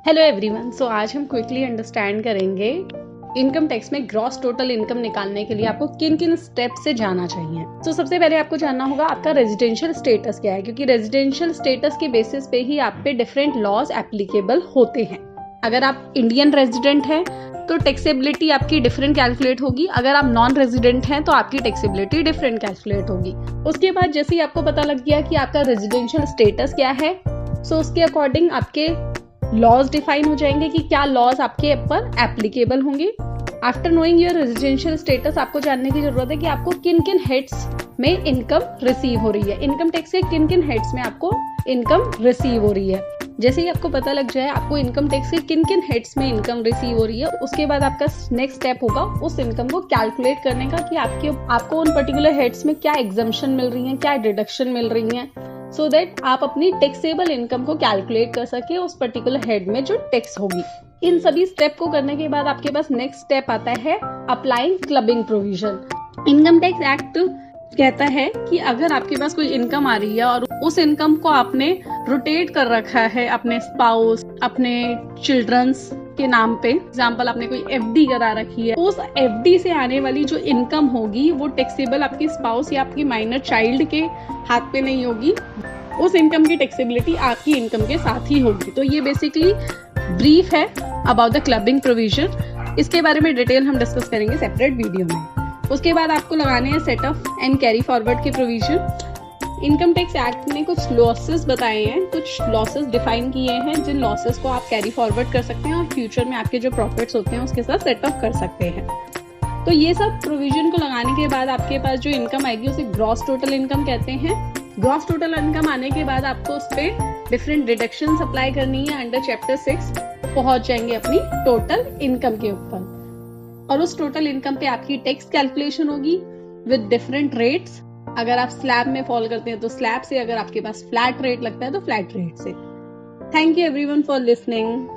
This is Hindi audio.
Hello everyone. सो आज हम क्विकली अंडरस्टैंड करेंगे इनकम टैक्स में ग्रॉस टोटल इनकम निकालने के लिए आपको किन किन स्टेप से जाना चाहिए। तो सबसे पहले आपको जानना होगा आपका रेजिडेंशियल स्टेटस क्या है, क्योंकि रेजिडेंशियल स्टेटस के बेसिस पे ही आप पे डिफरेंट लॉज एप्लीकेबल होते हैं। अगर आप इंडियन रेजिडेंट हैं तो टैक्सेबिलिटी आपकी डिफरेंट कैलकुलेट होगी, अगर आप नॉन रेजिडेंट हैं तो आपकी टैक्सेबिलिटी डिफरेंट कैलकुलेट होगी। उसके बाद जैसे ही आपको पता लग गया कि आपका रेजिडेंशियल स्टेटस क्या है, सो उसके अकॉर्डिंग आपके लॉज डिफाइन हो जाएंगे कि क्या लॉज आपके ऊपर एप्लीकेबल होंगे। After knowing your residential status आपको जानने की जरूरत है कि आपको किन किन हेड्स में इनकम रिसीव हो रही है, इनकम टैक्स के किन किन हेड्स में आपको इनकम रिसीव हो रही है। जैसे ही आपको पता लग जाए आपको इनकम टैक्स के किन किन हेड्स में इनकम रिसीव हो रही है, उसके बाद आपका नेक्स्ट स्टेप होगा उस इनकम को कैलकुलेट करने का कि आपको उन पर्टिकुलर हेड्स में क्या एग्जम्पशन मिल रही है, क्या डिडक्शन मिल रही है, सो दैट आप अपनी टैक्सेबल इनकम को कैलकुलेट कर सके उस पर्टिकुलर हेड में जो टैक्स होगी। इन सभी स्टेप को करने के बाद आपके पास नेक्स्ट स्टेप आता है applying clubbing provision. Income tax act कहता है कि अगर आपके पास कोई इनकम आ रही है और उस इनकम को आपने रोटेट कर रखा है अपने स्पाउस, अपने चिल्ड्रंस के नाम पे, एग्जाम्पल आपने कोई एफडी करा रखी है, उस एफडी से आने वाली जो इनकम होगी वो टैक्सेबल आपकी स्पाउस या आपकी माइनर चाइल्ड के हाथ पे नहीं होगी, उस इनकम की टैक्सेबिलिटी आपकी इनकम के साथ ही होगी। तो ये बेसिकली ब्रीफ है अबाउट द क्लबिंग प्रोविजन। इसके बारे में डिटेल हम डिस्कस करेंगे सेपरेट वीडियो में। उसके बाद आपको लगाने हैं set of and carry forward के प्रोविजन। इनकम टैक्स एक्ट ने कुछ लॉसेस बताए हैं, कुछ लॉसेस डिफाइन किए हैं जिन लॉसेस को आप कैरी फॉरवर्ड कर सकते हैं और फ्यूचर में आपके जो प्रॉफिट्स होते हैं उसके साथ सेट ऑफ कर सकते हैं। तो ये सब प्रोविजन को लगाने के बाद आपके पास जो इनकम आएगी उसे ग्रॉस टोटल इनकम कहते हैं। ग्रॉस टोटल इनकम आने के बाद आपको उस पर डिफरेंट डिडक्शन अप्लाई करनी है। अंडर चैप्टर 6 पहुंच जाएंगे अपनी टोटल इनकम के ऊपर और उस टोटल इनकम पे आपकी टैक्स कैलकुलेशन होगी विद डिफरेंट रेट्स। अगर आप स्लैब में फॉलो करते हैं तो स्लैब से, अगर आपके पास फ्लैट रेट लगता है तो फ्लैट रेट से। Thank you everyone for listening.